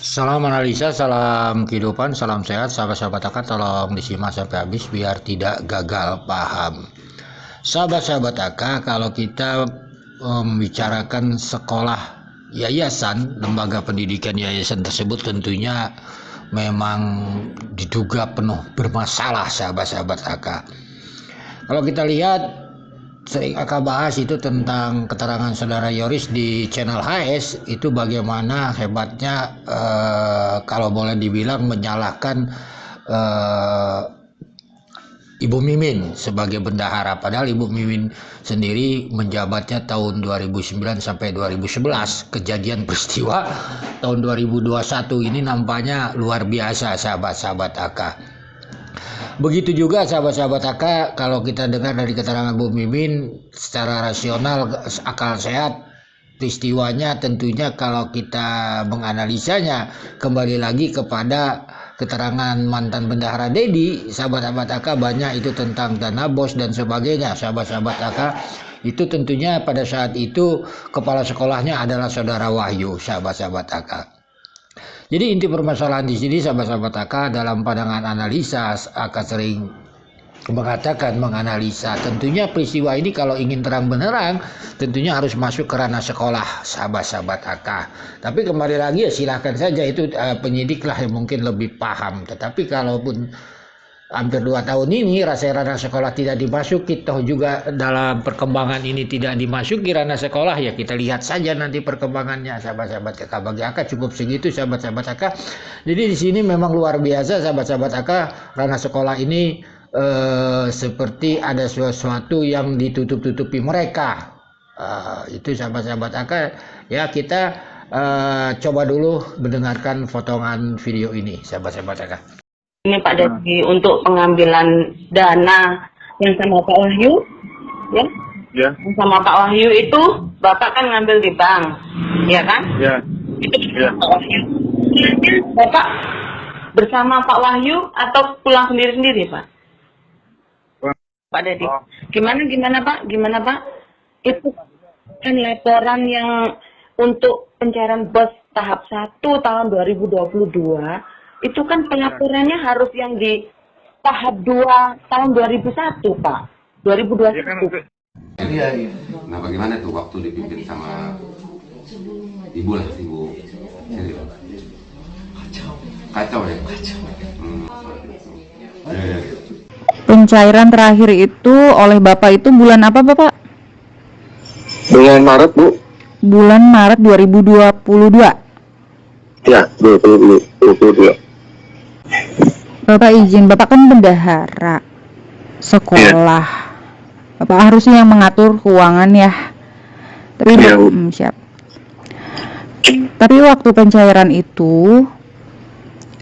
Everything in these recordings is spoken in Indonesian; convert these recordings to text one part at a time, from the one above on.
Salam analisa, salam kehidupan, salam sehat, sahabat-sahabat AK tolong disimak sampai habis biar tidak gagal paham. Sahabat-sahabat AK, kalau kita membicarakan sekolah yayasan, lembaga pendidikan yayasan tersebut tentunya memang diduga penuh bermasalah sahabat-sahabat AK. Kalau kita lihat sering AK bahas itu tentang keterangan saudara Yoris di channel HS itu bagaimana hebatnya kalau boleh dibilang menyalahkan Ibu Mimin sebagai bendahara, padahal Ibu Mimin sendiri menjabatnya tahun 2009 sampai 2011. Kejadian peristiwa tahun 2021 ini nampaknya luar biasa sahabat-sahabat AK. Begitu juga sahabat-sahabat AK, kalau kita dengar dari keterangan Bu Mimin secara rasional, akal sehat, peristiwanya tentunya kalau kita menganalisanya kembali lagi kepada keterangan mantan bendahara Dedi, sahabat-sahabat AK, banyak itu tentang dana bos dan sebagainya. Sahabat-sahabat AK, itu tentunya pada saat itu kepala sekolahnya adalah saudara Wahyu, sahabat-sahabat AK. Jadi inti permasalahan di sini sahabat-sahabat AK, dalam pandangan analisa AK sering mengatakan menganalisa tentunya peristiwa ini kalau ingin terang benerang tentunya harus masuk ke ranah sekolah sahabat-sahabat AK. Tapi kembali lagi ya silahkan saja itu penyidik lah yang mungkin lebih paham. Tetapi kalaupun hampir 2 tahun ini ranah sekolah tidak dimasuki, toh juga dalam perkembangan ini tidak dimasuki ranah sekolah, ya kita lihat saja nanti perkembangannya sahabat-sahabat AK. Bagi AK cukup segitu sahabat-sahabat AK. Jadi di sini memang luar biasa sahabat-sahabat AK, ranah sekolah ini seperti ada sesuatu yang ditutup-tutupi mereka. Itu sahabat-sahabat AK ya, kita coba dulu mendengarkan potongan video ini sahabat-sahabat AK. Ini Pak Dedi untuk pengambilan dana yang sama Pak Wahyu, ya? Ya. Yang sama Pak Wahyu itu Bapak kan ngambil di bank, ya kan? Ya. Itu Ya. Pak Wahyu. Bapak bersama Pak Wahyu atau pulang sendiri-sendiri Pak? Pak Dedi. Oh. Gimana Pak? Itu kan laporan yang untuk pencairan bos tahap 1 tahun 2022. Itu kan pelaporannya harus yang di tahap 2 tahun 2001, Pak. 2021. Iya. Nah, bagaimana tuh waktu dipimpin sama ibu sendiri? Kacau ya? Ya. Pencairan terakhir itu oleh Bapak itu bulan apa, Bapak? Bulan Maret, Bu. Bulan Maret 2022. Ya, 2022. Bapak izin, Bapak kan bendahara sekolah. Bapak harusnya yang mengatur keuangan ya. Tapi Iya, Bu. siap. Tapi waktu pencairan itu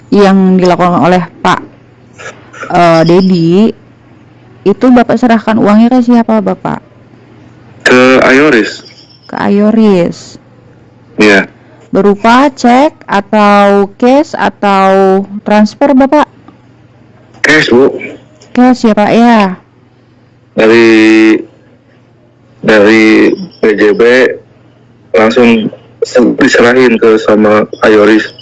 yang dilakukan oleh Pak Dedi, itu Bapak serahkan uangnya ke siapa, Bapak? Ke Ayoris. Ke Ayoris. Iya. Berupa cek atau cash atau transfer, Bapak? Cash, Bu. Cash ya, Pak ya. Dari PJB langsung diserahin ke sama Ayoris.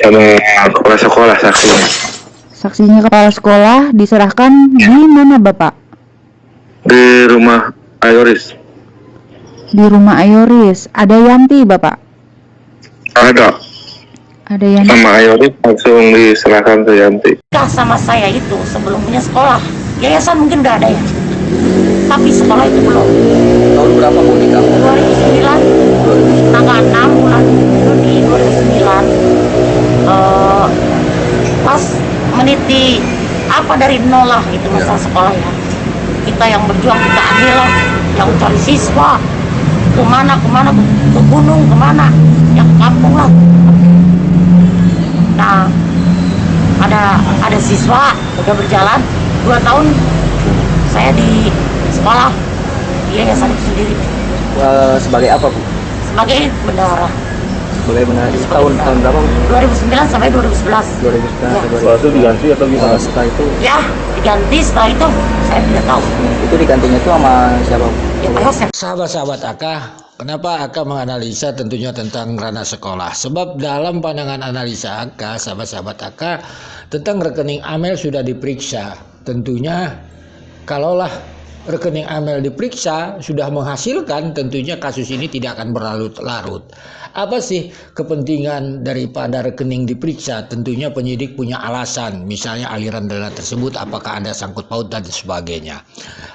Sama kepala sekolah saksinya. Saksinya kepala sekolah diserahkan di mana, Bapak? Di rumah Ayoris. Di rumah Ayoris. Ada Yanti, Bapak? Ada. Ada Yanti. Sama Ayoris langsung diserahkan ke Yanti. Nikah sama saya itu sebelum punya sekolah. Yayasan mungkin udah ada ya, tapi sekolah itu belum. Tahun berapa Bu nikah? 2009, tanggal 6 bulan Juni 2009. Pas meniti apa dari nol lah itu masalah sekolah ya. Kita yang berjuang, kita ambil lah, yang cari siswa kemana, ke gunung kemana, yang ke kampung lah. Nah, ada siswa udah berjalan 2 tahun saya di sekolah di yayasan itu sendiri. Sebagai apa, Bu? Sebagai bendahara. Sebagai benar itu tahun berapa, Bu? 2009 sampai 2011. 2009 Ya. sampai Setelah itu diganti atau gimana? setelah itu Ya, diganti setelah itu saya tidak tahu. itu digantinya itu sama siapa, Bu? Ya, Pak Yosef. Sahabat-sahabat AK, Kenapa AK menganalisa tentunya tentang ranah sekolah? Sebab dalam pandangan analisa AK, sahabat-sahabat AK, tentang rekening Amel sudah diperiksa. Tentunya kalaulah rekening Amel diperiksa sudah menghasilkan, tentunya kasus ini tidak akan berlarut-larut. Apa sih kepentingan daripada rekening diperiksa? Tentunya penyidik punya alasan, misalnya aliran dana tersebut apakah ada sangkut paut dan sebagainya.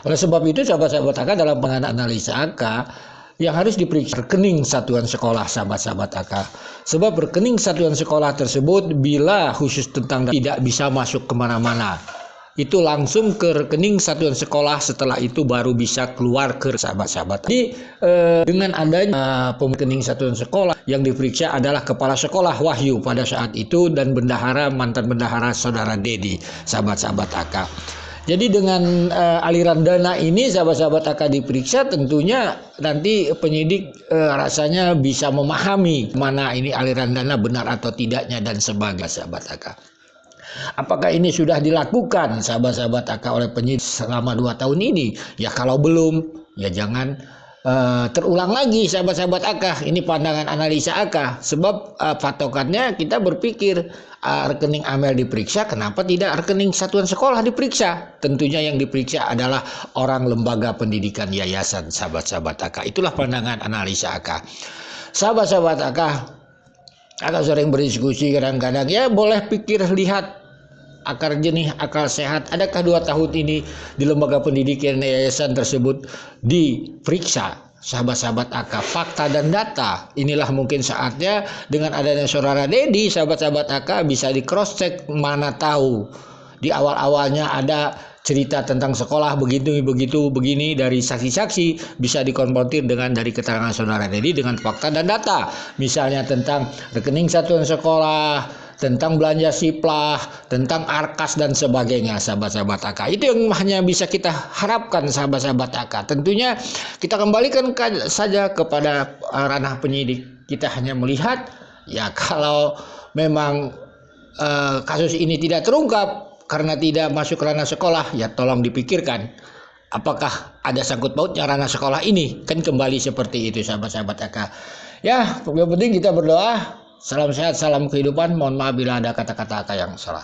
Oleh sebab itu sahabat-sahabat AK dalam pandangan analisa AK yang harus diperiksa rekening satuan sekolah, sahabat-sahabat AK. Sebab rekening satuan sekolah tersebut bila khusus tentang tidak bisa masuk kemana-mana, itu langsung ke rekening satuan sekolah, setelah itu baru bisa keluar ke sahabat-sahabat. Jadi dengan adanya rekening satuan sekolah, yang diperiksa adalah kepala sekolah Wahyu pada saat itu dan bendahara, mantan bendahara saudara Dedi, sahabat-sahabat AK. Jadi dengan aliran dana ini sahabat-sahabat AK diperiksa, tentunya nanti penyidik rasanya bisa memahami mana ini aliran dana benar atau tidaknya dan sebagainya, sahabat AK. Apakah ini sudah dilakukan sahabat-sahabat AK oleh penyidik selama 2 tahun ini? Ya kalau belum, ya jangan terulang lagi sahabat-sahabat AK. Ini pandangan analisa AK. Sebab patokannya kita berpikir rekening Amel diperiksa, kenapa tidak rekening satuan sekolah diperiksa? Tentunya yang diperiksa adalah orang lembaga pendidikan yayasan, sahabat-sahabat AK. Itulah pandangan analisa AK. Sahabat-sahabat AK sering berdiskusi kadang-kadang, ya boleh pikir, lihat akar jernih, akal sehat. Adakah 2 tahun ini di lembaga pendidikan yayasan tersebut diperiksa? Sahabat-sahabat AK, fakta dan data. Inilah mungkin saatnya dengan adanya saudara Dedi, sahabat-sahabat AK bisa di cross check, mana tahu di awal-awalnya ada cerita tentang sekolah begini dari saksi-saksi, bisa dikonfrontir dengan dari keterangan saudara Dedi dengan fakta dan data. Misalnya tentang rekening satuan sekolah, tentang belanja siplah, tentang arkas dan sebagainya, sahabat-sahabat AK. Itu yang hanya bisa kita harapkan, sahabat-sahabat AK. Tentunya kita kembalikan saja kepada ranah penyidik. Kita hanya melihat, ya kalau memang kasus ini tidak terungkap karena tidak masuk ranah sekolah, ya tolong dipikirkan apakah ada sangkut pautnya ranah sekolah ini. Kan kembali seperti itu, sahabat-sahabat AK. Ya, yang penting kita berdoa. Salam sehat, salam kehidupan. Mohon maaf bila ada kata-kata AK yang salah.